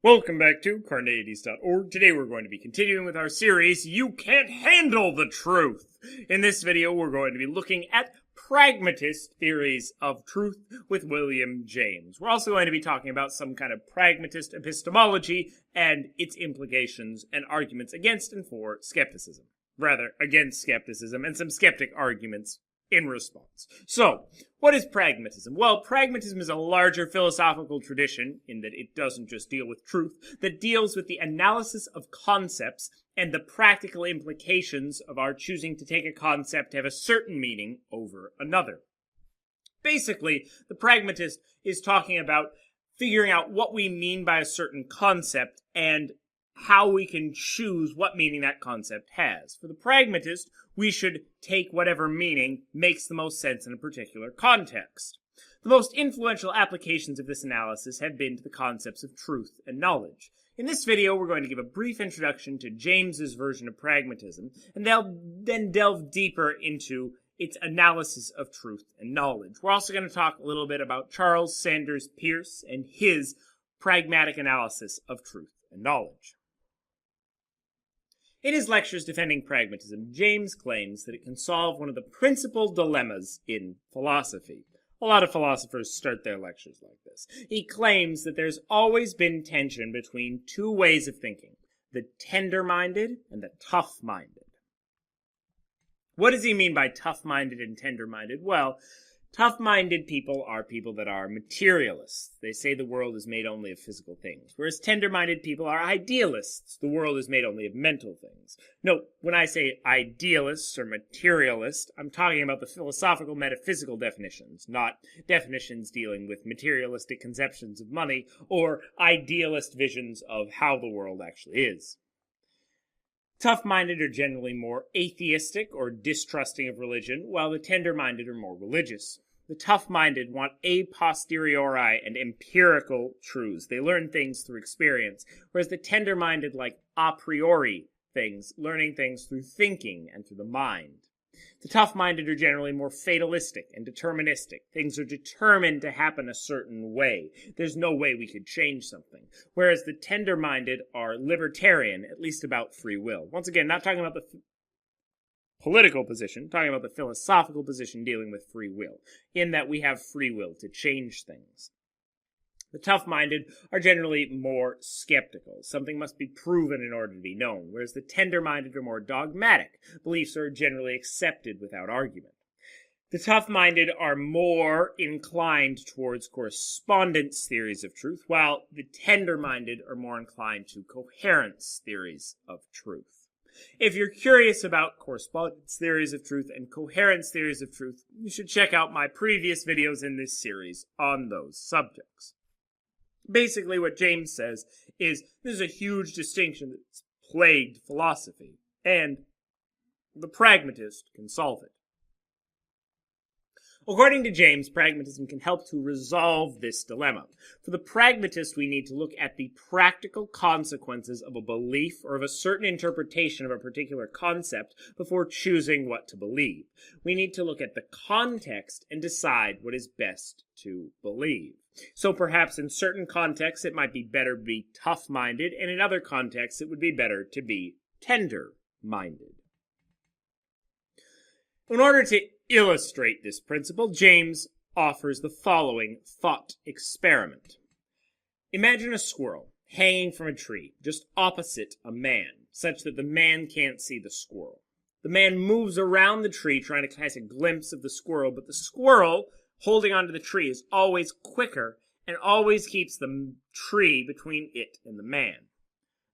Welcome back to Carneades.org. Today we're going to be continuing with our series, You Can't Handle the Truth. In this video, we're going to be looking at pragmatist theories of truth with William James. We're also going to be talking about some kind of pragmatist epistemology and its implications and arguments against and for skepticism. Rather, against skepticism and some skeptic arguments in response. So, what is pragmatism? Well, pragmatism is a larger philosophical tradition in that it doesn't just deal with truth, that deals with the analysis of concepts and the practical implications of our choosing to take a concept to have a certain meaning over another. Basically, the pragmatist is talking about figuring out what we mean by a certain concept and how we can choose what meaning that concept has. For the pragmatist, we should take whatever meaning makes the most sense in a particular context. The most influential applications of this analysis have been to the concepts of truth and knowledge. In this video, we're going to give a brief introduction to James's version of pragmatism, and they'll then delve deeper into its analysis of truth and knowledge. We're also going to talk a little bit about Charles Sanders Peirce and his pragmatic analysis of truth and knowledge. In his lectures defending pragmatism, James claims that it can solve one of the principal dilemmas in philosophy. A lot of philosophers start their lectures like this. He claims that there's always been tension between two ways of thinking, the tender-minded and the tough-minded. What does he mean by tough-minded and tender-minded? Well, tough-minded people are people that are materialists. They say the world is made only of physical things. Whereas tender-minded people are idealists. The world is made only of mental things. Note, when I say idealists or materialist, I'm talking about the philosophical metaphysical definitions, not definitions dealing with materialistic conceptions of money or idealist visions of how the world actually is. Tough-minded are generally more atheistic or distrusting of religion, while the tender-minded are more religious. The tough-minded want a posteriori and empirical truths. They learn things through experience, whereas the tender-minded like a priori things, learning things through thinking and through the mind. The tough-minded are generally more fatalistic and deterministic. Things are determined to happen a certain way. There's no way we could change something. Whereas the tender-minded are libertarian, at least about free will. Once again, not talking about the political position, talking about the philosophical position dealing with free will, in that we have free will to change things. The tough-minded are generally more skeptical. Something must be proven in order to be known, whereas the tender-minded are more dogmatic. Beliefs are generally accepted without argument. The tough-minded are more inclined towards correspondence theories of truth, while the tender-minded are more inclined to coherence theories of truth. If you're curious about correspondence theories of truth and coherence theories of truth, you should check out my previous videos in this series on those subjects. Basically, what James says is this is a huge distinction that's plagued philosophy, and the pragmatist can solve it. According to James, pragmatism can help to resolve this dilemma. For the pragmatist, we need to look at the practical consequences of a belief or of a certain interpretation of a particular concept before choosing what to believe. We need to look at the context and decide what is best to believe. So perhaps in certain contexts it might be better to be tough-minded, and in other contexts it would be better to be tender-minded. In order to illustrate this principle, James offers the following thought experiment. Imagine a squirrel hanging from a tree just opposite a man, such that the man can't see the squirrel. The man moves around the tree trying to catch a glimpse of the squirrel, but the squirrel holding onto the tree is always quicker and always keeps the tree between it and the man.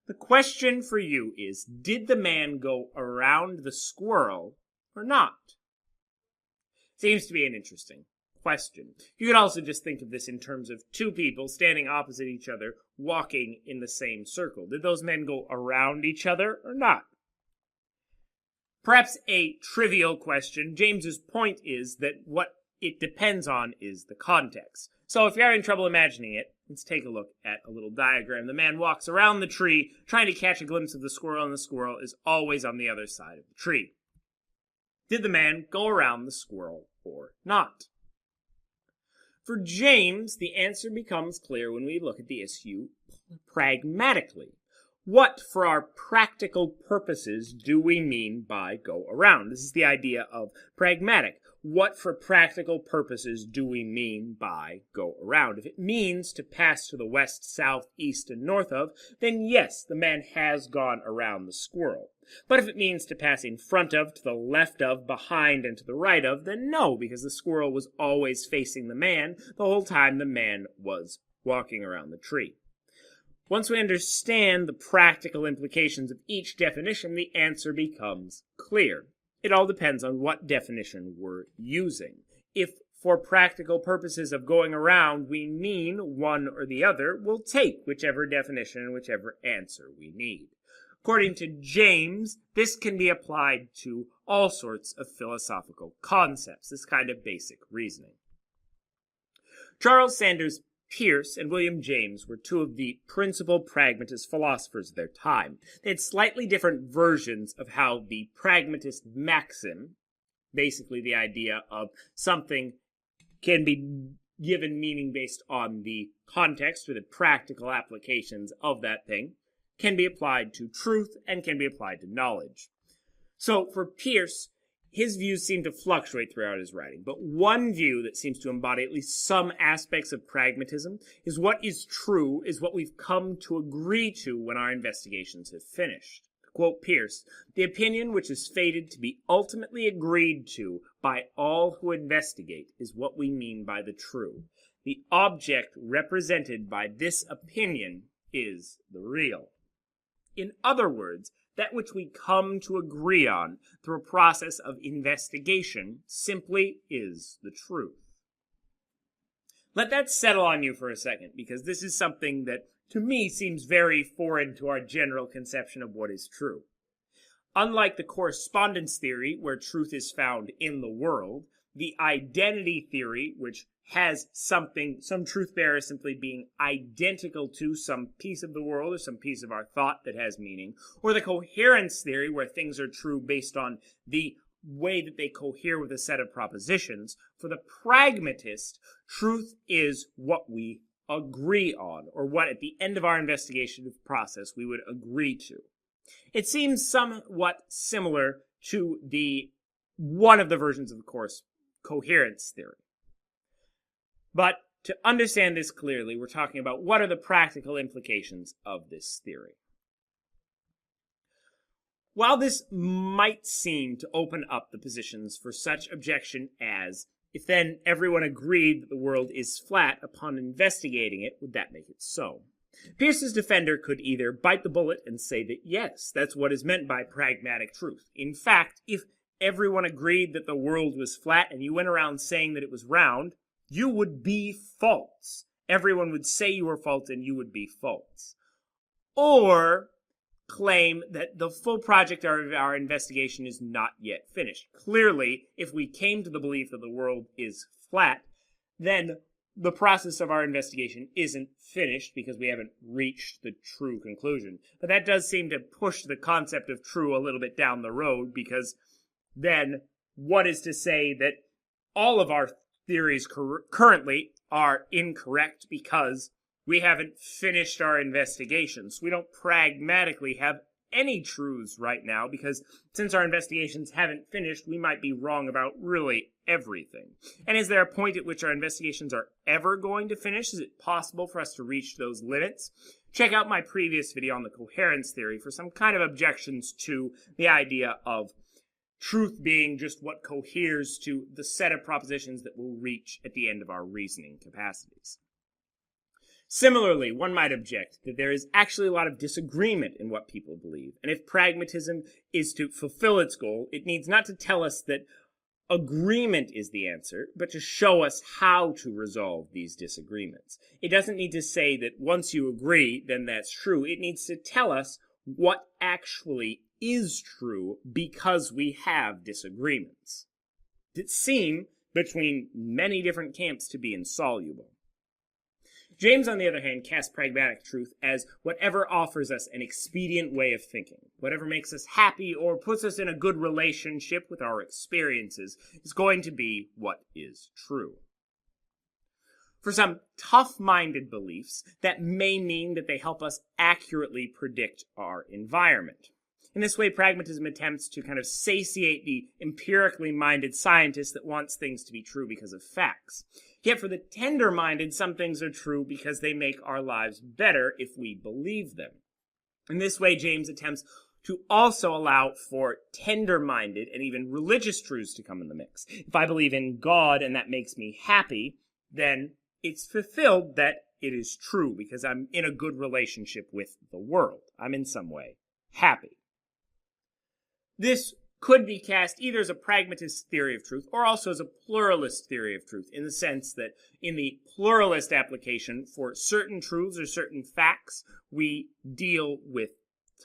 The question for you is, did the man go around the squirrel or not? Seems to be an interesting question. You could also just think of this in terms of two people standing opposite each other, walking in the same circle. Did those men go around each other or not? Perhaps a trivial question. James's point is that what it depends on is the context. So if you're having trouble imagining it, let's take a look at a little diagram. The man walks around the tree trying to catch a glimpse of the squirrel, and the squirrel is always on the other side of the tree. Did the man go around the squirrel or not? For James, the answer becomes clear when we look at the issue pragmatically. What, for our practical purposes, do we mean by go around? This is the idea of pragmatic. What, for practical purposes, do we mean by go around? If it means to pass to the west, south, east, and north of, then yes, the man has gone around the squirrel. But if it means to pass in front of, to the left of, behind, and to the right of, then no, because the squirrel was always facing the man the whole time the man was walking around the tree. Once we understand the practical implications of each definition, the answer becomes clear. It all depends on what definition we're using. If for practical purposes of going around we mean one or the other, we'll take whichever definition and whichever answer we need. According to James, this can be applied to all sorts of philosophical concepts, this kind of basic reasoning. Charles Sanders Peirce and William James were two of the principal pragmatist philosophers of their time. They had slightly different versions of how the pragmatist maxim, basically the idea of something can be given meaning based on the context or the practical applications of that thing, can be applied to truth and can be applied to knowledge. So for Peirce, his views seem to fluctuate throughout his writing, but one view that seems to embody at least some aspects of pragmatism is what is true is what we've come to agree to when our investigations have finished. To quote Peirce, "The opinion which is fated to be ultimately agreed to by all who investigate is what we mean by the true. The object represented by this opinion is the real." In other words, that which we come to agree on through a process of investigation simply is the truth. Let that settle on you for a second, because this is something that, to me, seems very foreign to our general conception of what is true. Unlike the correspondence theory, where truth is found in the world, the identity theory, which has some truth bearer simply being identical to some piece of the world or some piece of our thought that has meaning, or the coherence theory, where things are true based on the way that they cohere with a set of propositions, for the pragmatist, truth is what we agree on, or what at the end of our investigation process we would agree to. It seems somewhat similar to one of the versions of the coherence theory. But to understand this clearly, we're talking about what are the practical implications of this theory. While this might seem to open up the positions for such objection as, if then everyone agreed that the world is flat upon investigating it, would that make it so? Peirce's defender could either bite the bullet and say that yes, that's what is meant by pragmatic truth. In fact, if everyone agreed that the world was flat and you went around saying that it was round, you would be false. Everyone would say you were false and you would be false. Or claim that the full project of our investigation is not yet finished. Clearly, if we came to the belief that the world is flat, then the process of our investigation isn't finished because we haven't reached the true conclusion. But that does seem to push the concept of true a little bit down the road, because then what is to say that all of our theories currently are incorrect because we haven't finished our investigations? We don't pragmatically have any truths right now, because since our investigations haven't finished, we might be wrong about really everything. And is there a point at which our investigations are ever going to finish? Is it possible for us to reach those limits? Check out my previous video on the coherence theory for some kind of objections to the idea of truth being just what coheres to the set of propositions that we'll reach at the end of our reasoning capacities. Similarly, one might object that there is actually a lot of disagreement in what people believe, and if pragmatism is to fulfill its goal, it needs not to tell us that agreement is the answer, but to show us how to resolve these disagreements. It doesn't need to say that once you agree, then that's true. It needs to tell us what actually is true because we have disagreements that seem between many different camps to be insoluble. James, on the other hand, casts pragmatic truth as whatever offers us an expedient way of thinking. Whatever makes us happy or puts us in a good relationship with our experiences is going to be what is true. for some tough-minded beliefs that may mean that they help us accurately predict our environment. In this way, pragmatism attempts to kind of satiate the empirically minded scientist that wants things to be true because of facts. Yet for the tender-minded, some things are true because they make our lives better if we believe them. In this way, James attempts to also allow for tender-minded and even religious truths to come in the mix. If I believe in God and that makes me happy, then it's fulfilled that it is true because I'm in a good relationship with the world. I'm in some way happy. This could be cast either as a pragmatist theory of truth or also as a pluralist theory of truth, in the sense that in the pluralist application, for certain truths or certain facts, we deal with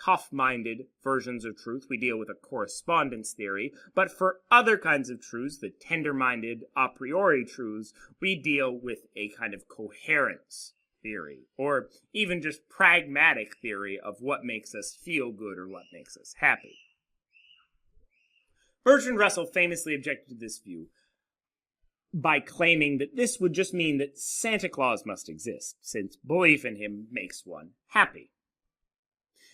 tough-minded versions of truth. We deal with a correspondence theory. But for other kinds of truths, the tender-minded a priori truths, we deal with a kind of coherence theory, or even just pragmatic theory of what makes us feel good or what makes us happy. Bertrand Russell famously objected to this view by claiming that this would just mean that Santa Claus must exist, since belief in him makes one happy.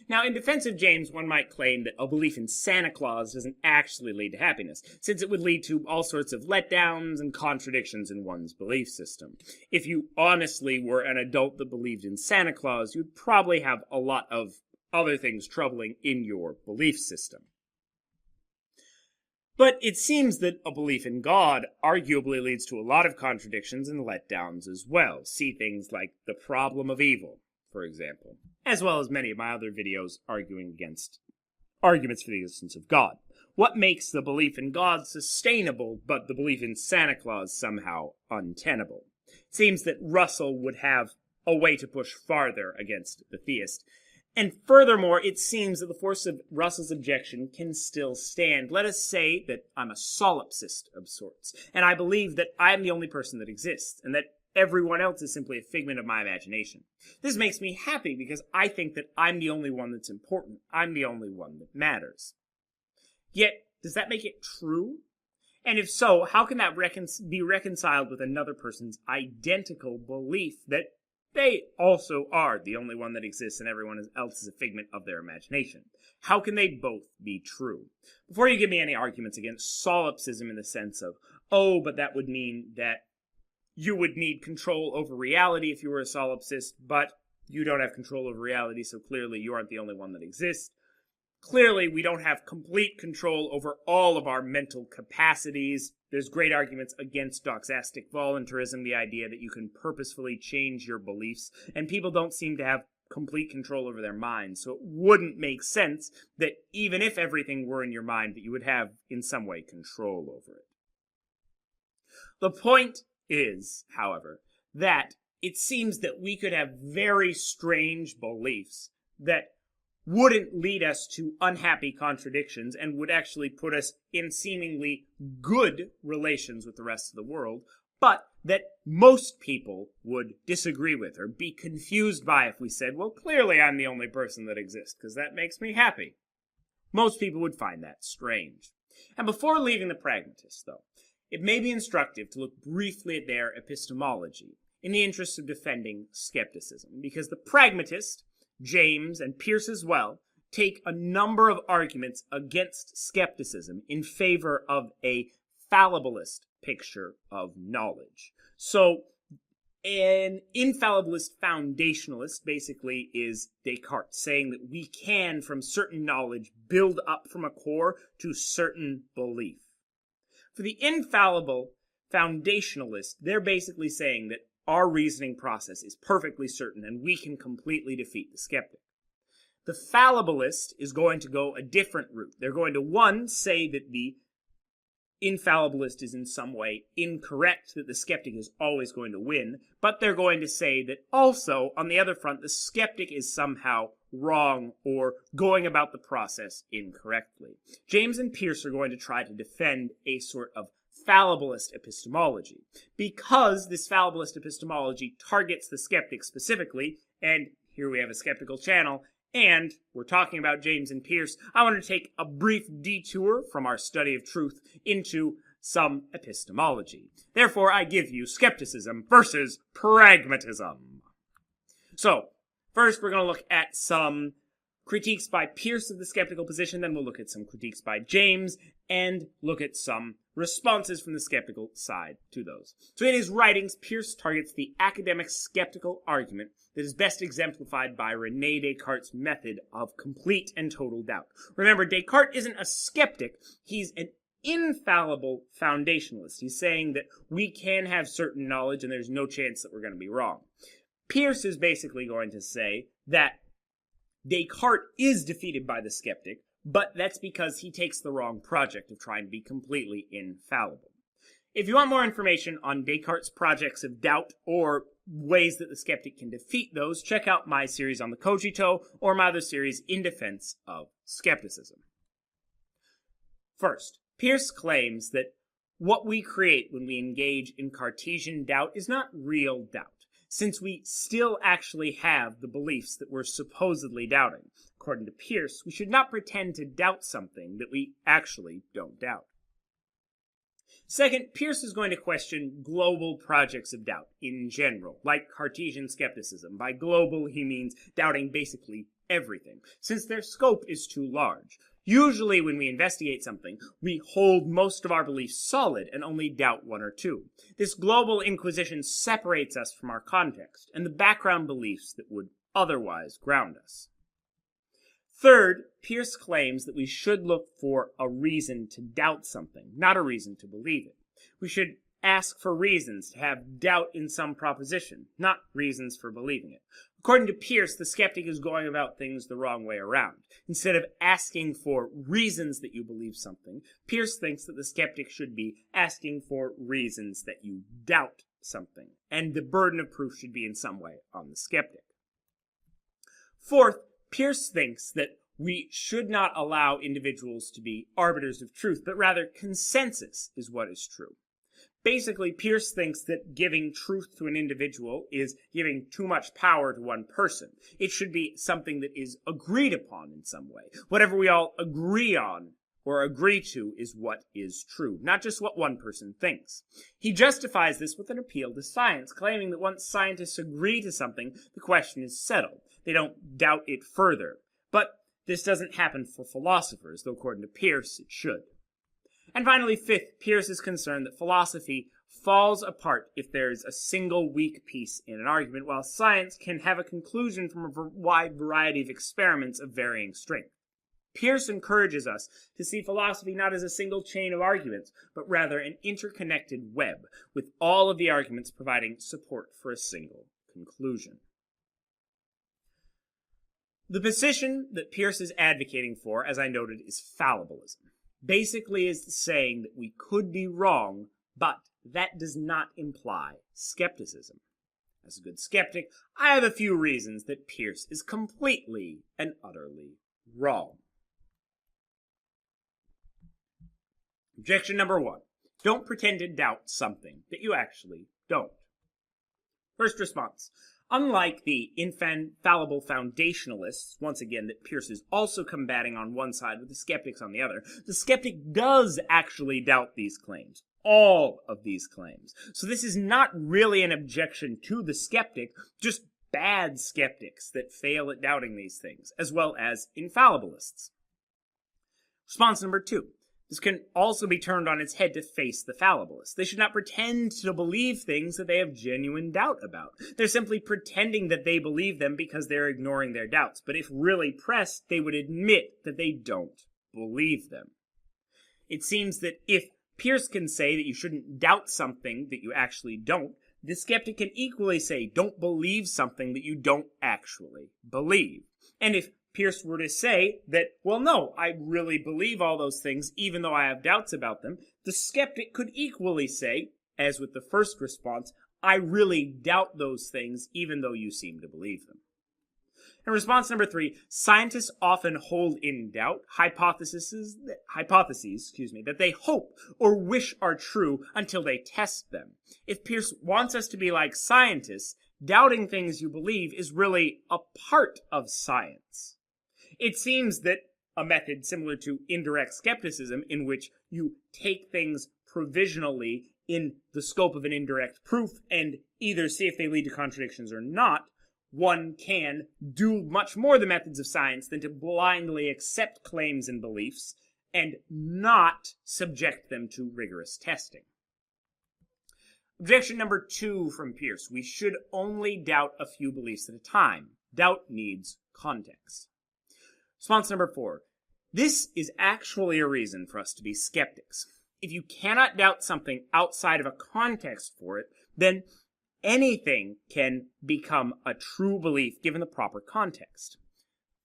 Now, in defense of James, one might claim that a belief in Santa Claus doesn't actually lead to happiness, since it would lead to all sorts of letdowns and contradictions in one's belief system. If you honestly were an adult that believed in Santa Claus, you'd probably have a lot of other things troubling in your belief system. But it seems that a belief in God arguably leads to a lot of contradictions and letdowns as well. See things like the problem of evil, for example, as well as many of my other videos arguing against arguments for the existence of God. What makes the belief in God sustainable, but the belief in Santa Claus somehow untenable? It seems that Russell would have a way to push farther against the theist. And furthermore, it seems that the force of Russell's objection can still stand. Let us say that I'm a solipsist of sorts, and I believe that I am the only person that exists, and that everyone else is simply a figment of my imagination. This makes me happy because I think that I'm the only one that's important. I'm the only one that matters. Yet, does that make it true? And if so, how can that be reconciled with another person's identical belief that they also are the only one that exists and everyone else is a figment of their imagination? How can they both be true? Before you give me any arguments against solipsism in the sense of, oh, but that would mean that you would need control over reality if you were a solipsist, but you don't have control over reality, so clearly you aren't the only one that exists. Clearly, we don't have complete control over all of our mental capacities. There's great arguments against doxastic voluntarism, the idea that you can purposefully change your beliefs, and people don't seem to have complete control over their minds, so it wouldn't make sense that even if everything were in your mind, that you would have, in some way, control over it. The point is, however, that it seems that we could have very strange beliefs that wouldn't lead us to unhappy contradictions and would actually put us in seemingly good relations with the rest of the world, but that most people would disagree with or be confused by if we said, well, clearly I'm the only person that exists because that makes me happy. Most people would find that strange. And before leaving the pragmatists, though, it may be instructive to look briefly at their epistemology in the interest of defending skepticism, because the pragmatist, James and Peirce as well, take a number of arguments against skepticism in favor of a fallibilist picture of knowledge. So, an infallibilist foundationalist basically is Descartes, saying that we can, from certain knowledge, build up from a core to certain belief. For the infallible foundationalist, they're basically saying that our reasoning process is perfectly certain and we can completely defeat the skeptic. The fallibilist is going to go a different route. They're going to, one, say that the infallibilist is in some way incorrect, that the skeptic is always going to win, but they're going to say that also, on the other front, the skeptic is somehow wrong or going about the process incorrectly. James and Peirce are going to try to defend a sort of fallibilist epistemology, because this fallibilist epistemology targets the skeptic specifically, and here we have a skeptical channel, and we're talking about James and Peirce. I want to take a brief detour from our study of truth into some epistemology. Therefore, I give you Skepticism versus Pragmatism. So, first we're going to look at some critiques by Peirce of the skeptical position, then we'll look at some critiques by James, and look at some responses from the skeptical side to those. So in his writings, Peirce targets the academic skeptical argument that is best exemplified by René Descartes' method of complete and total doubt. Remember, Descartes isn't a skeptic, he's an infallible foundationalist. He's saying that we can have certain knowledge and there's no chance that we're going to be wrong. Peirce is basically going to say that Descartes is defeated by the skeptic, but that's because he takes the wrong project of trying to be completely infallible. If you want more information on Descartes' projects of doubt or ways that the skeptic can defeat those, check out my series on the cogito or my other series in defense of skepticism. First, Peirce claims that what we create when we engage in Cartesian doubt is not real doubt, since we still actually have the beliefs that we're supposedly doubting. According to Peirce, we should not pretend to doubt something that we actually don't doubt. Second, Peirce is going to question global projects of doubt in general, like Cartesian skepticism. By global, he means doubting basically everything, since their scope is too large. Usually when we investigate something, we hold most of our beliefs solid and only doubt one or two. This global inquisition separates us from our context and the background beliefs that would otherwise ground us. Third, Peirce claims that we should look for a reason to doubt something, not a reason to believe it. We should ask for reasons to have doubt in some proposition, not reasons for believing it. According to Peirce, the skeptic is going about things the wrong way around. Instead of asking for reasons that you believe something, Peirce thinks that the skeptic should be asking for reasons that you doubt something, and the burden of proof should be in some way on the skeptic. Fourth, Peirce thinks that we should not allow individuals to be arbiters of truth, but rather consensus is what is true. Basically, Peirce thinks that giving truth to an individual is giving too much power to one person. It should be something that is agreed upon in some way. Whatever we all agree on or agree to is what is true, not just what one person thinks. He justifies this with an appeal to science, claiming that once scientists agree to something, the question is settled. They don't doubt it further. But this doesn't happen for philosophers, though according to Peirce, it should. And finally, fifth, Peirce is concerned that philosophy falls apart if there is a single weak piece in an argument, while science can have a conclusion from a wide variety of experiments of varying strength. Peirce encourages us to see philosophy not as a single chain of arguments, but rather an interconnected web, with all of the arguments providing support for a single conclusion. The position that Peirce is advocating for, as I noted, is fallibilism. Basically is saying that we could be wrong, but that does not imply skepticism. As a good skeptic, I have a few reasons that Peirce is completely and utterly wrong. Objection number 1. Don't pretend to doubt something that you actually don't. First response. Unlike the infallible foundationalists, once again, that Peirce is also combating on one side with the skeptics on the other, the skeptic does actually doubt these claims. All of these claims. So this is not really an objection to the skeptic, just bad skeptics that fail at doubting these things, as well as infallibilists. Response number 2. This can also be turned on its head to face the fallibilists. They should not pretend to believe things that they have genuine doubt about. They're simply pretending that they believe them because they're ignoring their doubts. But if really pressed, they would admit that they don't believe them. It seems that if Peirce can say that you shouldn't doubt something that you actually don't, the skeptic can equally say don't believe something that you don't actually believe. And if Peirce were to say that, well, no, I really believe all those things, even though I have doubts about them, the skeptic could equally say, as with the first response, I really doubt those things, even though you seem to believe them. And response number 3, scientists often hold in doubt hypotheses that they hope or wish are true until they test them. If Peirce wants us to be like scientists, doubting things you believe is really a part of science. It seems that a method similar to indirect skepticism, in which you take things provisionally in the scope of an indirect proof and either see if they lead to contradictions or not, one can do much more the methods of science than to blindly accept claims and beliefs and not subject them to rigorous testing. Objection number 2 from Peirce: we should only doubt a few beliefs at a time. Doubt needs context. Response number 4: this is actually a reason for us to be skeptics. If you cannot doubt something outside of a context for it, then anything can become a true belief given the proper context.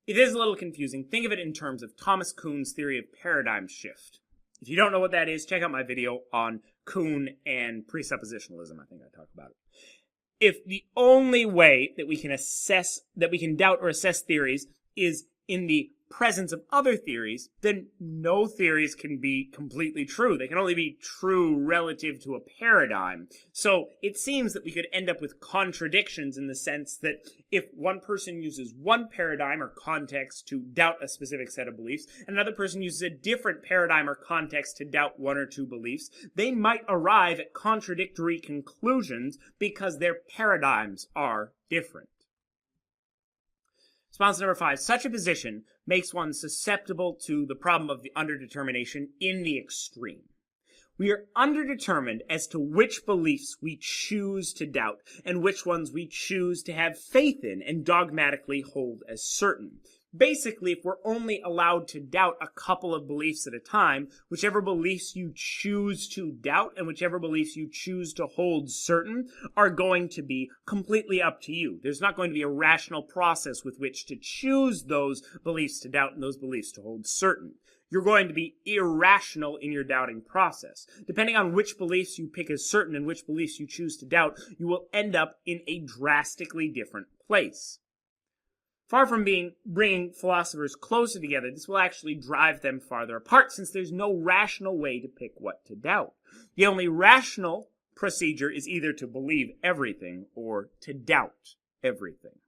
It is a little confusing. Think of it in terms of Thomas Kuhn's theory of paradigm shift. If you don't know what that is, check out my video on Kuhn and presuppositionalism. I think I talk about it. If the only way that we can doubt or assess theories is in the presence of other theories, then no theories can be completely true. They can only be true relative to a paradigm. So it seems that we could end up with contradictions in the sense that if one person uses one paradigm or context to doubt a specific set of beliefs, and another person uses a different paradigm or context to doubt one or two beliefs, they might arrive at contradictory conclusions because their paradigms are different. Response number 5: such a position makes one susceptible to the problem of the underdetermination in the extreme. We are underdetermined as to which beliefs we choose to doubt and which ones we choose to have faith in and dogmatically hold as certain. Basically, if we're only allowed to doubt a couple of beliefs at a time, whichever beliefs you choose to doubt and whichever beliefs you choose to hold certain are going to be completely up to you. There's not going to be a rational process with which to choose those beliefs to doubt and those beliefs to hold certain. You're going to be irrational in your doubting process. Depending on which beliefs you pick as certain and which beliefs you choose to doubt, you will end up in a drastically different place. Far from bringing philosophers closer together, this will actually drive them farther apart, since there's no rational way to pick what to doubt. The only rational procedure is either to believe everything or to doubt everything.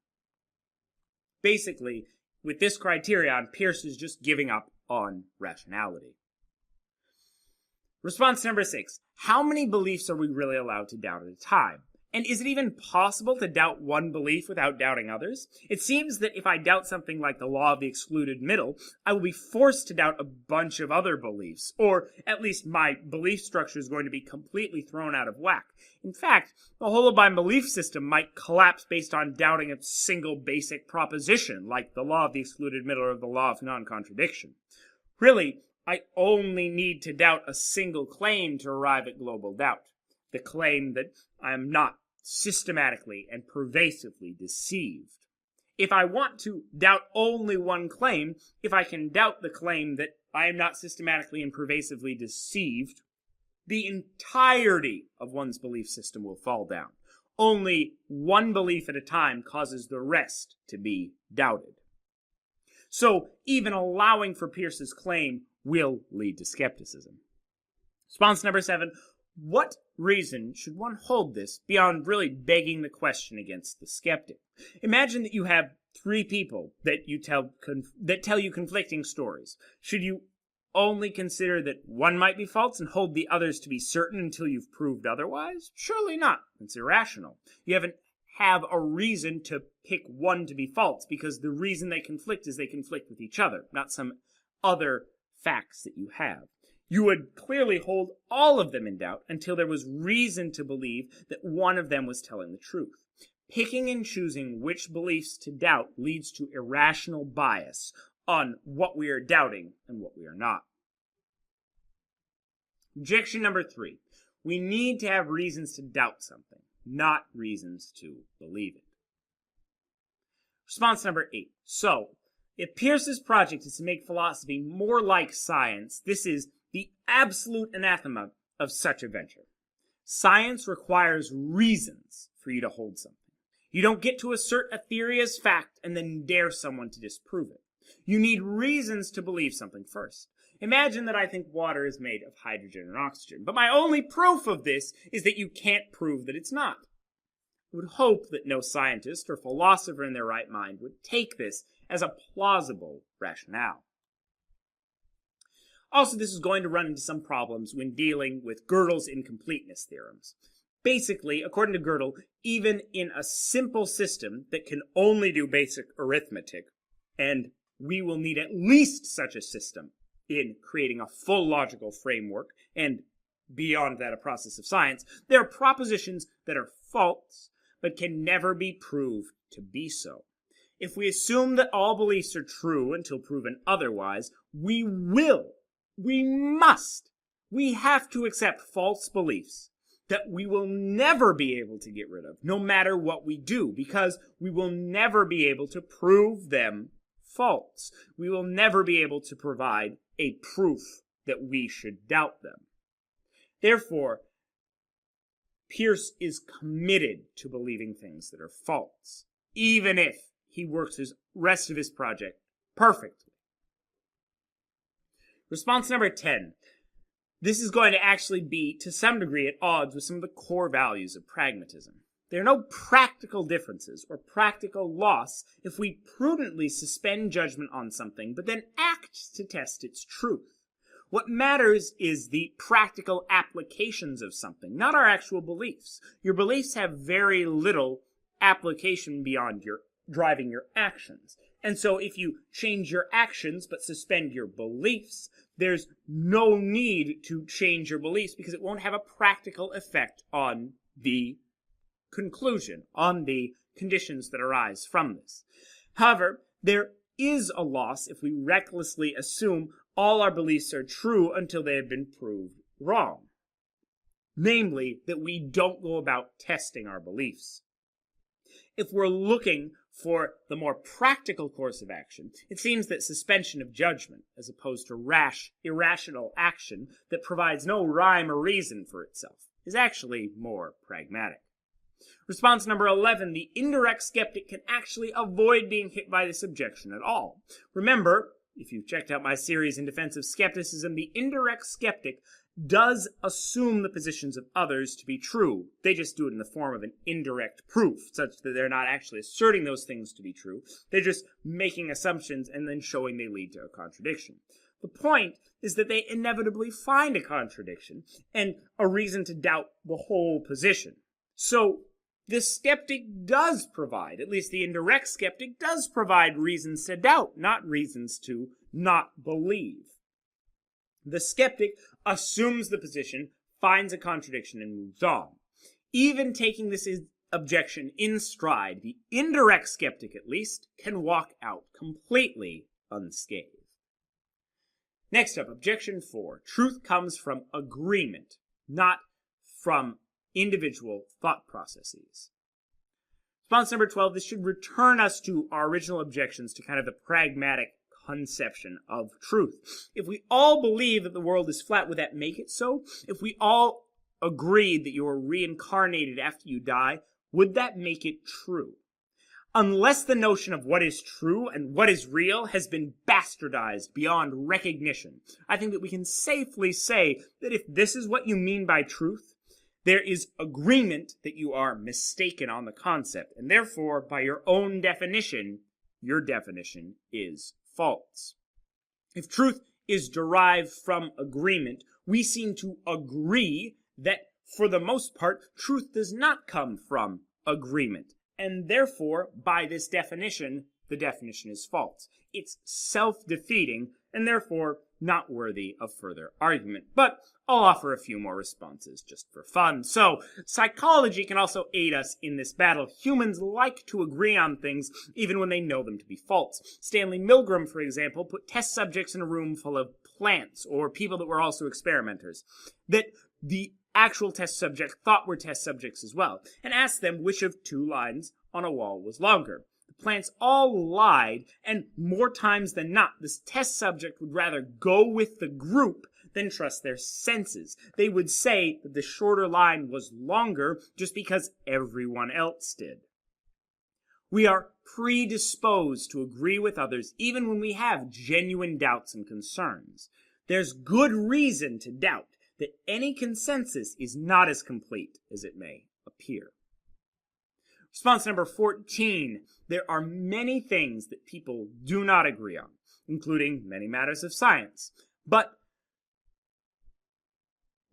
Basically, with this criterion, Peirce is just giving up on rationality. Response number 6: how many beliefs are we really allowed to doubt at a time? And is it even possible to doubt one belief without doubting others? It seems that if I doubt something like the law of the excluded middle, I will be forced to doubt a bunch of other beliefs, or at least my belief structure is going to be completely thrown out of whack. In fact, the whole of my belief system might collapse based on doubting a single basic proposition, like the law of the excluded middle or the law of non-contradiction. Really, I only need to doubt a single claim to arrive at global doubt. The claim that I am not systematically and pervasively deceived. If I want to doubt only one claim, if I can doubt the claim that I am not systematically and pervasively deceived, the entirety of one's belief system will fall down. Only one belief at a time causes the rest to be doubted. So even allowing for Peirce's claim will lead to skepticism. Response number 7: what reason should one hold this beyond really begging the question against the skeptic? Imagine that you have 3 people that tell you conflicting stories. Should you only consider that one might be false and hold the others to be certain until you've proved otherwise? Surely not. It's irrational. You have a reason to pick one to be false, because the reason they conflict is they conflict with each other, not some other facts that you have. You would clearly hold all of them in doubt until there was reason to believe that one of them was telling the truth. Picking and choosing which beliefs to doubt leads to irrational bias on what we are doubting and what we are not. Objection number 3: we need to have reasons to doubt something, not reasons to believe it. Response number 8: so, if Peirce's project is to make philosophy more like science, this is the absolute anathema of such a venture. Science requires reasons for you to hold something. You don't get to assert a theory as fact and then dare someone to disprove it. You need reasons to believe something first. Imagine that I think water is made of hydrogen and oxygen, but my only proof of this is that you can't prove that it's not. I would hope that no scientist or philosopher in their right mind would take this as a plausible rationale. Also, this is going to run into some problems when dealing with Gödel's incompleteness theorems. Basically, according to Gödel, even in a simple system that can only do basic arithmetic, and we will need at least such a system in creating a full logical framework, and beyond that a process of science, there are propositions that are false, but can never be proved to be so. If we assume that all beliefs are true until proven otherwise, we have to accept false beliefs that we will never be able to get rid of, no matter what we do, because we will never be able to prove them false. We will never be able to provide a proof that we should doubt them. Therefore, Peirce is committed to believing things that are false, even if he works the rest of his project perfectly. Response number 10. This is going to actually be, to some degree, at odds with some of the core values of pragmatism. There are no practical differences or practical loss if we prudently suspend judgment on something, but then act to test its truth. What matters is the practical applications of something, not our actual beliefs. Your beliefs have very little application beyond your driving your actions. And so if you change your actions but suspend your beliefs, there's no need to change your beliefs because it won't have a practical effect on the conclusion, on the conditions that arise from this. However, there is a loss if we recklessly assume all our beliefs are true until they have been proved wrong. Namely, that we don't go about testing our beliefs. If we're looking for the more practical course of action, it seems that suspension of judgment, as opposed to irrational action that provides no rhyme or reason for itself, is actually more pragmatic. Response number 11, the indirect skeptic can actually avoid being hit by this objection at all. Remember, if you've checked out my series in defense of skepticism, the indirect skeptic does assume the positions of others to be true. They just do it in the form of an indirect proof, such that they're not actually asserting those things to be true. They're just making assumptions and then showing they lead to a contradiction. The point is that they inevitably find a contradiction and a reason to doubt the whole position. So the skeptic does provide, at least the indirect skeptic does provide reasons to doubt, not reasons to not believe. The skeptic assumes the position, finds a contradiction, and moves on. Even taking this objection in stride, the indirect skeptic, at least, can walk out completely unscathed. Next up, objection 4. Truth comes from agreement, not from individual thought processes. Response number 12, this should return us to our original objections to kind of the pragmatic conception of truth. If we all believe that the world is flat, would that make it so? If we all agreed that you are reincarnated after you die, would that make it true? Unless the notion of what is true and what is real has been bastardized beyond recognition, I think that we can safely say that if this is what you mean by truth, there is agreement that you are mistaken on the concept, and therefore, by your own definition, your definition is false. If truth is derived from agreement, we seem to agree that, for the most part, truth does not come from agreement, and therefore, by this definition, the definition is false. It's self-defeating, and therefore not worthy of further argument. But I'll offer a few more responses just for fun. So, psychology can also aid us in this battle. Humans like to agree on things even when they know them to be false. Stanley Milgram, for example, put test subjects in a room full of plants, or people that were also experimenters, that the actual test subject thought were test subjects as well, and asked them which of two lines on a wall was longer. The plants all lied, and more times than not, this test subject would rather go with the group than trust their senses. They would say that the shorter line was longer just because everyone else did. We are predisposed to agree with others even when we have genuine doubts and concerns. There's good reason to doubt that any consensus is not as complete as it may appear. Response number 14. There are many things that people do not agree on, including many matters of science. But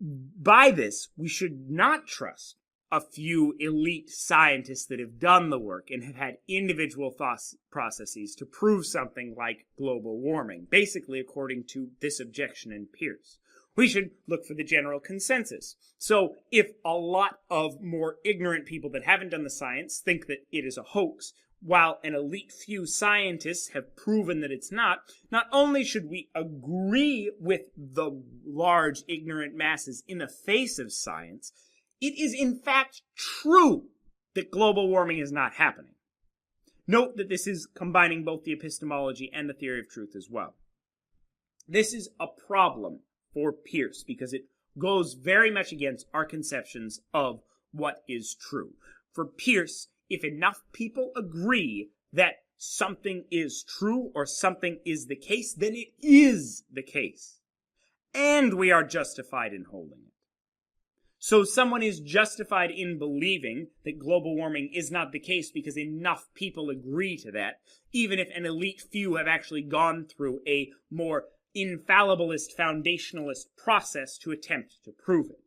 By this, we should not trust a few elite scientists that have done the work and have had individual thought processes to prove something like global warming, basically according to this objection in Peirce. We should look for the general consensus. So if a lot of more ignorant people that haven't done the science think that it is a hoax, while an elite few scientists have proven that it's not only should we agree with the large ignorant masses in the face of science, it is in fact true that global warming is not happening. Note that this is combining both the epistemology and the theory of truth as well. This is a problem for Peirce because it goes very much against our conceptions of what is true. For Peirce, if enough people agree that something is true or something is the case, then it is the case. And we are justified in holding it. So someone is justified in believing that global warming is not the case because enough people agree to that, even if an elite few have actually gone through a more infallibilist, foundationalist process to attempt to prove it.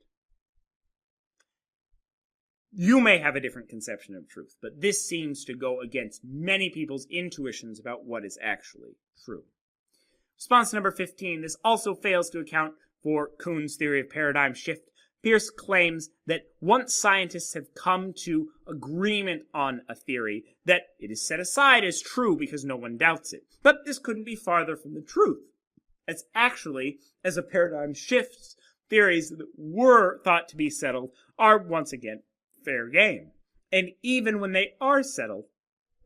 You may have a different conception of truth, but this seems to go against many people's intuitions about what is actually true. Response number 15. This also fails to account for Kuhn's theory of paradigm shift. Peirce claims that once scientists have come to agreement on a theory, that it is set aside as true because no one doubts it. But this couldn't be farther from the truth. As actually, as a paradigm shifts, theories that were thought to be settled are once again fair game. And even when they are settled,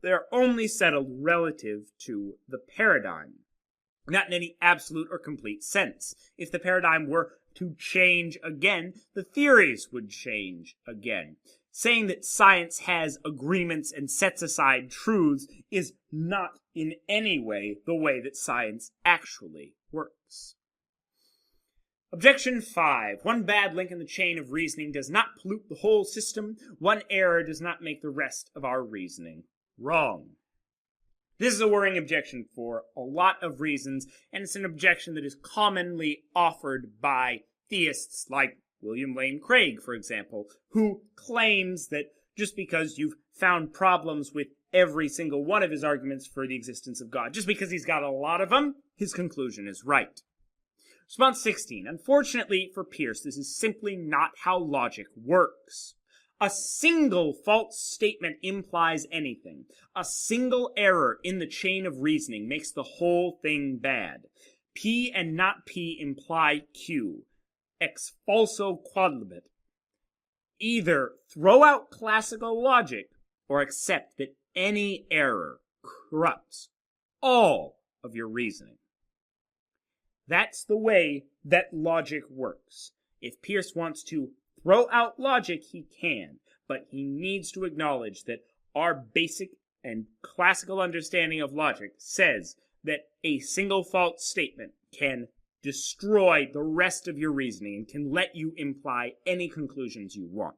they are only settled relative to the paradigm, not in any absolute or complete sense. If the paradigm were to change again, the theories would change again. Saying that science has agreements and sets aside truths is not in any way the way that science actually works. Objection 5. One bad link in the chain of reasoning does not pollute the whole system. One error does not make the rest of our reasoning wrong. This is a worrying objection for a lot of reasons, and it's an objection that is commonly offered by theists like William Lane Craig, for example, who claims that just because you've found problems with every single one of his arguments for the existence of God, just because he's got a lot of them, his conclusion is right. Response 16. Unfortunately for Peirce, this is simply not how logic works. A single false statement implies anything. A single error in the chain of reasoning makes the whole thing bad. P and not P imply Q. Ex falso quodlibet. Either throw out classical logic or accept that any error corrupts all of your reasoning. That's the way that logic works. If Peirce wants to throw out logic, he can, but he needs to acknowledge that our basic and classical understanding of logic says that a single false statement can destroy the rest of your reasoning and can let you imply any conclusions you want.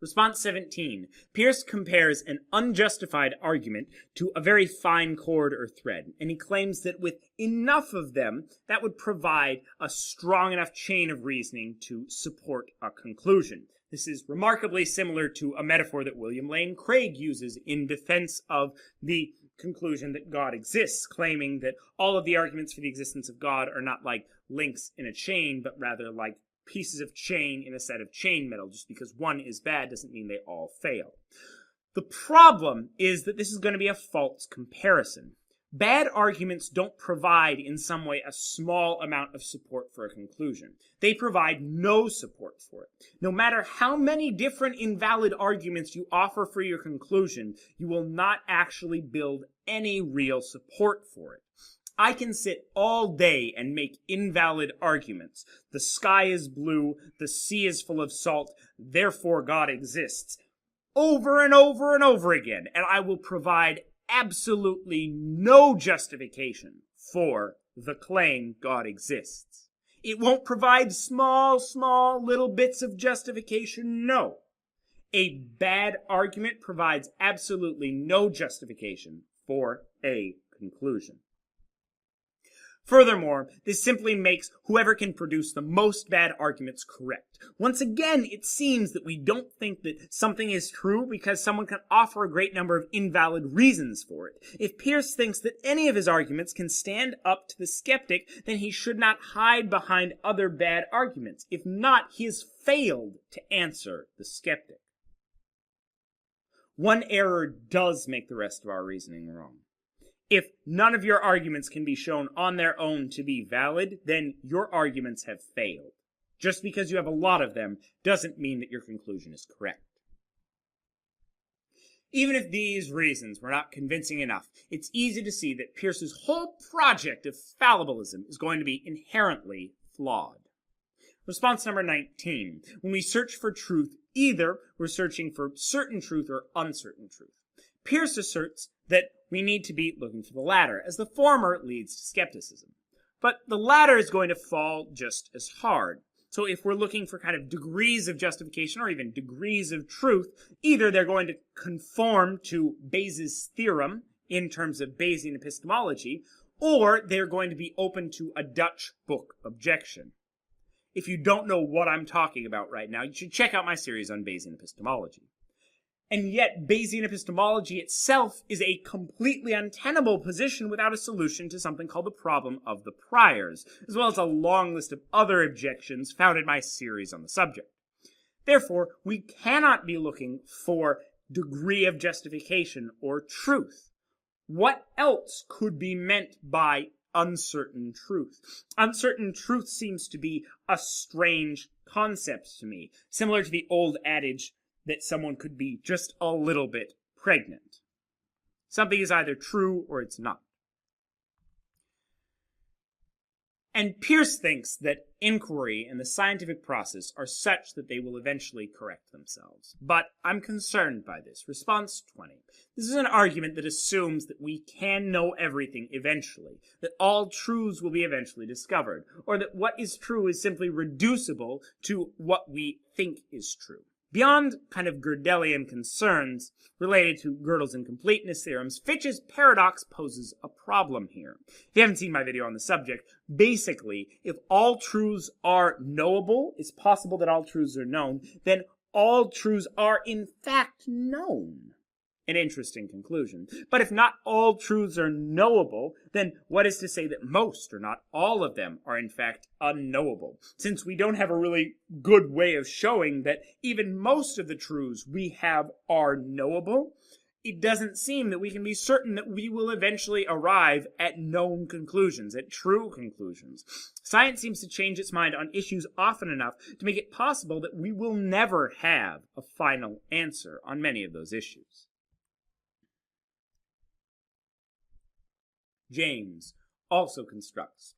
Response 17. Peirce compares an unjustified argument to a very fine cord or thread, and he claims that with enough of them, that would provide a strong enough chain of reasoning to support a conclusion. This is remarkably similar to a metaphor that William Lane Craig uses in defense of the conclusion that God exists, claiming that all of the arguments for the existence of God are not like links in a chain, but rather like pieces of chain in a set of chain metal. Just because one is bad doesn't mean they all fail. The problem is that this is going to be a false comparison. Bad arguments don't provide in some way a small amount of support for a conclusion. They provide no support for it. No matter how many different invalid arguments you offer for your conclusion, you will not actually build any real support for it. I can sit all day and make invalid arguments. The sky is blue, the sea is full of salt, therefore God exists, over and over and over again, and I will provide absolutely no justification for the claim God exists. It won't provide small little bits of justification, no. A bad argument provides absolutely no justification for a conclusion. Furthermore, this simply makes whoever can produce the most bad arguments correct. Once again, it seems that we don't think that something is true because someone can offer a great number of invalid reasons for it. If Peirce thinks that any of his arguments can stand up to the skeptic, then he should not hide behind other bad arguments. If not, he has failed to answer the skeptic. One error does make the rest of our reasoning wrong. If none of your arguments can be shown on their own to be valid, then your arguments have failed. Just because you have a lot of them doesn't mean that your conclusion is correct. Even if these reasons were not convincing enough, it's easy to see that Peirce's whole project of fallibilism is going to be inherently flawed. Response number 19. When we search for truth, either we're searching for certain truth or uncertain truth. Peirce asserts that we need to be looking for the latter, as the former leads to skepticism. But the latter is going to fall just as hard. So if we're looking for kind of degrees of justification or even degrees of truth, either they're going to conform to Bayes' theorem in terms of Bayesian epistemology, or they're going to be open to a Dutch book objection. If you don't know what I'm talking about right now, you should check out my series on Bayesian epistemology. And yet, Bayesian epistemology itself is a completely untenable position without a solution to something called the problem of the priors, as well as a long list of other objections found in my series on the subject. Therefore, we cannot be looking for degree of justification or truth. What else could be meant by uncertain truth? Uncertain truth seems to be a strange concept to me, similar to the old adage that someone could be just a little bit pregnant. Something is either true or it's not. And Peirce thinks that inquiry and the scientific process are such that they will eventually correct themselves. But I'm concerned by this. Response 20. This is an argument that assumes that we can know everything eventually, that all truths will be eventually discovered, or that what is true is simply reducible to what we think is true. Beyond kind of Gödelian concerns related to Gödel's incompleteness theorems, Fitch's paradox poses a problem here. If you haven't seen my video on the subject, basically, if all truths are knowable, it's possible that all truths are known, then all truths are in fact known. An interesting conclusion. But if not all truths are knowable, then what is to say that most or not all of them are in fact unknowable? Since we don't have a really good way of showing that even most of the truths we have are knowable, it doesn't seem that we can be certain that we will eventually arrive at known conclusions, at true conclusions. Science seems to change its mind on issues often enough to make it possible that we will never have a final answer on many of those issues. James also constructs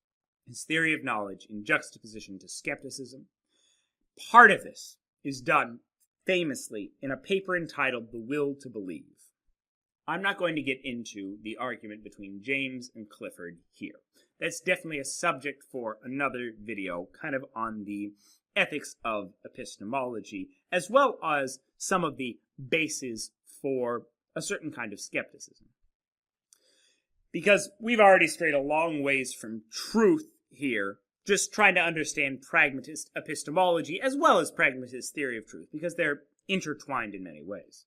his theory of knowledge in juxtaposition to skepticism. Part of this is done famously in a paper entitled The Will to Believe. I'm not going to get into the argument between James and Clifford here. That's definitely a subject for another video, kind of on the ethics of epistemology, as well as some of the bases for a certain kind of skepticism. Because we've already strayed a long ways from truth here, just trying to understand pragmatist epistemology as well as pragmatist theory of truth, because they're intertwined in many ways.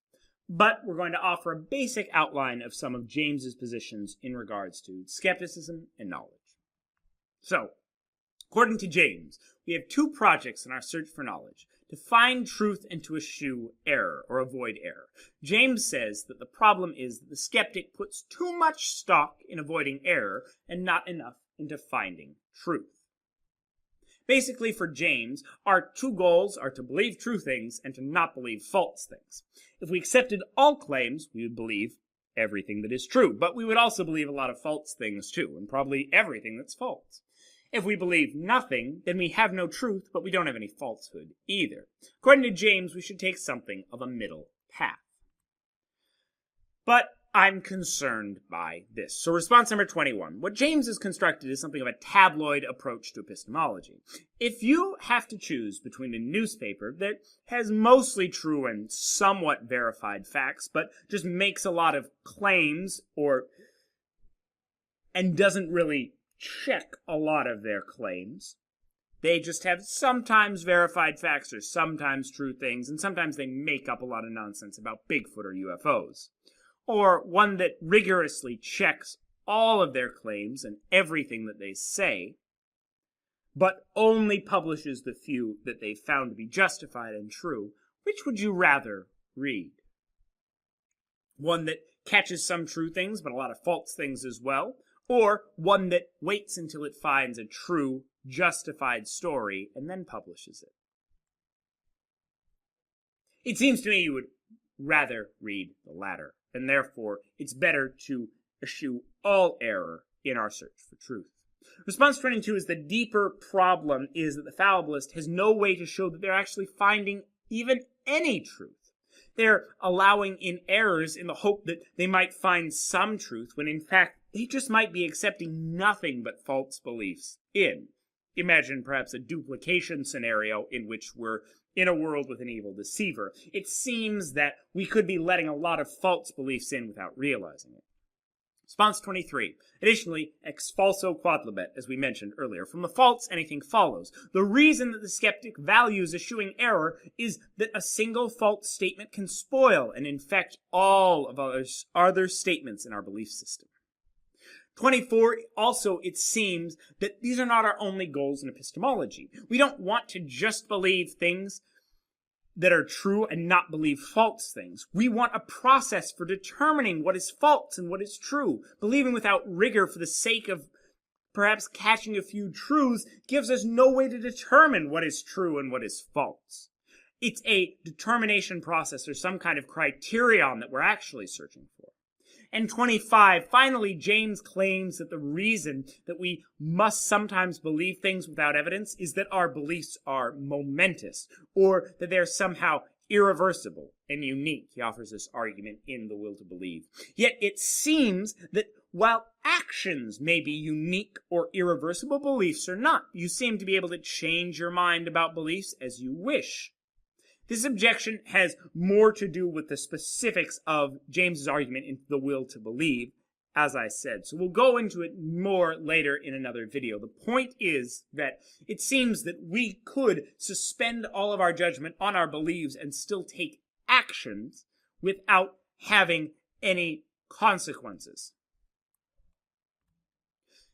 But we're going to offer a basic outline of some of James's positions in regards to skepticism and knowledge. So, according to James, we have two projects in our search for knowledge: to find truth and to eschew error, or avoid error. James says that the problem is that the skeptic puts too much stock in avoiding error and not enough into finding truth. Basically, for James, our two goals are to believe true things and to not believe false things. If we accepted all claims, we would believe everything that is true, but we would also believe a lot of false things too, and probably everything that's false. If we believe nothing, then we have no truth, but we don't have any falsehood either. According to James, we should take something of a middle path. But I'm concerned by this. So response number 21. What James has constructed is something of a tabloid approach to epistemology. If you have to choose between a newspaper that has mostly true and somewhat verified facts, but just makes a lot of claims and doesn't really check a lot of their claims. They just have sometimes verified facts or sometimes true things, and sometimes they make up a lot of nonsense about Bigfoot or UFOs. Or one that rigorously checks all of their claims and everything that they say, but only publishes the few that they found to be justified and true. Which would you rather read? One that catches some true things, but a lot of false things as well? Or one that waits until it finds a true, justified story and then publishes it? It seems to me you would rather read the latter, and therefore it's better to eschew all error in our search for truth. Response 22 is the deeper problem is that the fallibilist has no way to show that they're actually finding even any truth. They're allowing in errors in the hope that they might find some truth, when in fact they just might be accepting nothing but false beliefs in. Imagine perhaps a duplication scenario in which we're in a world with an evil deceiver. It seems that we could be letting a lot of false beliefs in without realizing it. Response 23. Additionally, ex falso quodlibet, as we mentioned earlier. From the false, anything follows. The reason that the skeptic values eschewing error is that a single false statement can spoil and infect all of other statements in our belief system. 24, also, it seems that these are not our only goals in epistemology. We don't want to just believe things that are true and not believe false things. We want a process for determining what is false and what is true. Believing without rigor for the sake of perhaps catching a few truths gives us no way to determine what is true and what is false. It's a determination process or some kind of criterion that we're actually searching for. And 25, finally, James claims that the reason that we must sometimes believe things without evidence is that our beliefs are momentous, or that they're somehow irreversible and unique. He offers this argument in The Will to Believe. Yet it seems that while actions may be unique or irreversible, beliefs are not. You seem to be able to change your mind about beliefs as you wish. This objection has more to do with the specifics of James's argument in The Will to Believe, as I said. So we'll go into it more later in another video. The point is that it seems that we could suspend all of our judgment on our beliefs and still take actions without having any consequences.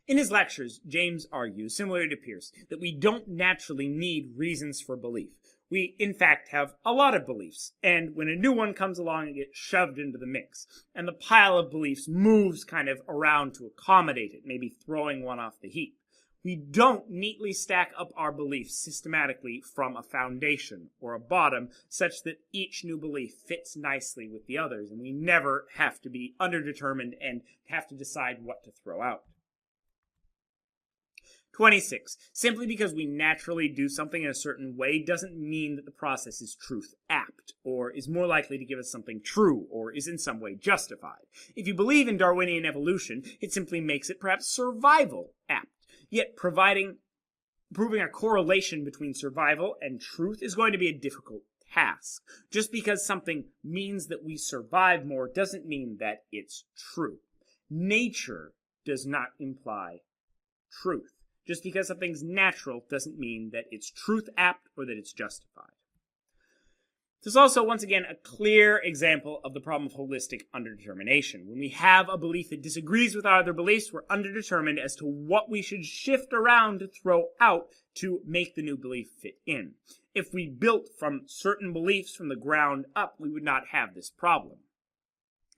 In his lectures, James argues, similar to Peirce, that we don't naturally need reasons for belief. We, in fact, have a lot of beliefs, and when a new one comes along, it gets shoved into the mix, and the pile of beliefs moves kind of around to accommodate it, maybe throwing one off the heap. We don't neatly stack up our beliefs systematically from a foundation or a bottom such that each new belief fits nicely with the others, and we never have to be underdetermined and have to decide what to throw out. 26. Simply because we naturally do something in a certain way doesn't mean that the process is truth apt, or is more likely to give us something true, or is in some way justified. If you believe in Darwinian evolution, it simply makes it perhaps survival apt. Yet proving a correlation between survival and truth is going to be a difficult task. Just because something means that we survive more doesn't mean that it's true. Nature does not imply truth. Just because something's natural doesn't mean that it's truth apt or that it's justified. This is also, once again, a clear example of the problem of holistic underdetermination. When we have a belief that disagrees with our other beliefs, we're underdetermined as to what we should shift around to throw out to make the new belief fit in. If we built from certain beliefs from the ground up, we would not have this problem.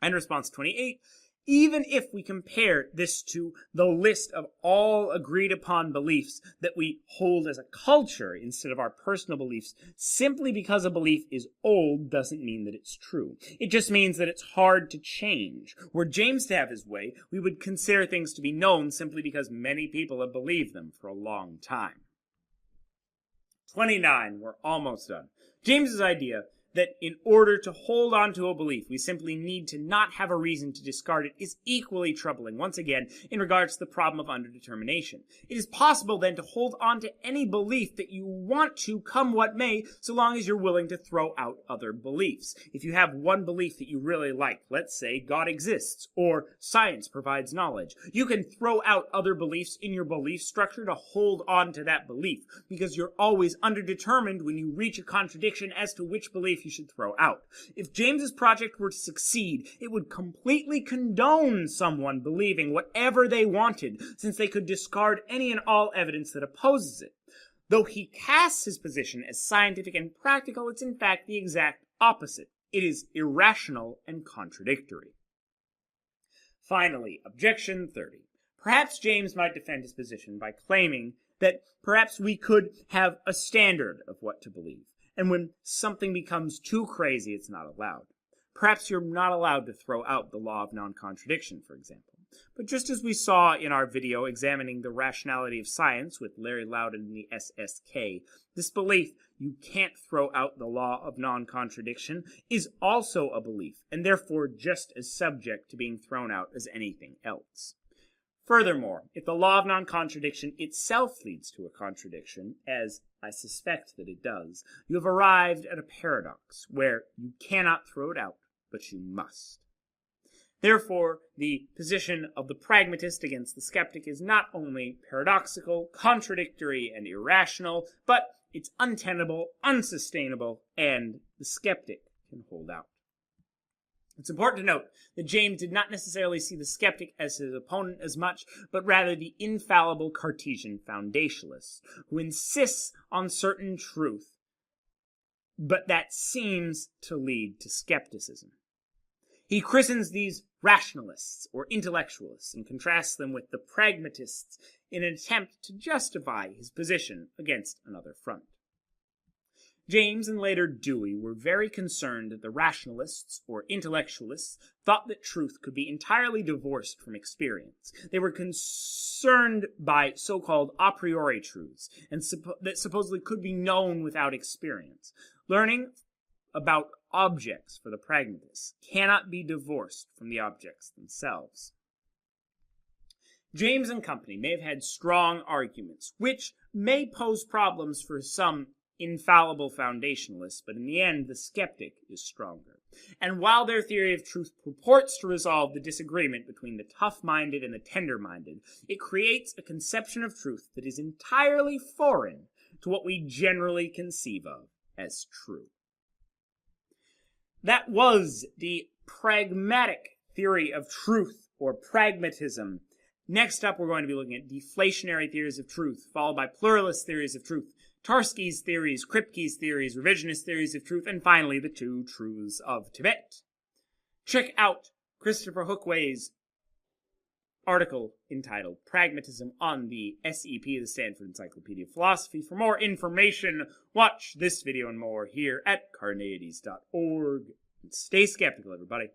And response 28, even if we compare this to the list of all agreed upon beliefs that we hold as a culture instead of our personal beliefs, simply because a belief is old doesn't mean that it's true. It just means that it's hard to change. Were James to have his way, we would consider things to be known simply because many people have believed them for a long time. 29, we're almost done. James's idea that in order to hold on to a belief, we simply need to not have a reason to discard it is equally troubling, once again, in regards to the problem of underdetermination. It is possible then to hold on to any belief that you want to, come what may, so long as you're willing to throw out other beliefs. If you have one belief that you really like, let's say God exists, or science provides knowledge, you can throw out other beliefs in your belief structure to hold on to that belief, because you're always underdetermined when you reach a contradiction as to which belief you should throw out. If James's project were to succeed, it would completely condone someone believing whatever they wanted, since they could discard any and all evidence that opposes it. Though he casts his position as scientific and practical, it's in fact the exact opposite. It is irrational and contradictory. Finally, objection 30. Perhaps James might defend his position by claiming that perhaps we could have a standard of what to believe, and when something becomes too crazy, it's not allowed. Perhaps you're not allowed to throw out the law of non-contradiction, for example. But just as we saw in our video examining the rationality of science with Larry Loudon and the SSK, this belief, you can't throw out the law of non-contradiction, is also a belief, and therefore just as subject to being thrown out as anything else. Furthermore, if the law of non-contradiction itself leads to a contradiction, as I suspect that it does, you have arrived at a paradox where you cannot throw it out, but you must. Therefore, the position of the pragmatist against the skeptic is not only paradoxical, contradictory, and irrational, but it's untenable, unsustainable, and the skeptic can hold out. It's important to note that James did not necessarily see the skeptic as his opponent as much, but rather the infallible Cartesian foundationalist, who insists on certain truth, but that seems to lead to skepticism. He christens these rationalists or intellectualists and contrasts them with the pragmatists in an attempt to justify his position against another front. James and later Dewey were very concerned that the rationalists or intellectualists thought that truth could be entirely divorced from experience. They were concerned by so-called a priori truths and that supposedly could be known without experience. Learning about objects for the pragmatists cannot be divorced from the objects themselves. James and company may have had strong arguments, which may pose problems for some infallible foundationalists, but in the end, the skeptic is stronger. And while their theory of truth purports to resolve the disagreement between the tough-minded and the tender-minded, it creates a conception of truth that is entirely foreign to what we generally conceive of as true. That was the pragmatic theory of truth, or pragmatism. Next up, we're going to be looking at deflationary theories of truth, followed by pluralist theories of truth, Tarski's theories, Kripke's theories, revisionist theories of truth, and finally the two truths of Tibet. Check out Christopher Hookway's article entitled Pragmatism on the SEP, the Stanford Encyclopedia of Philosophy. For more information, watch this video and more here at Carneades.org. Stay skeptical, everybody.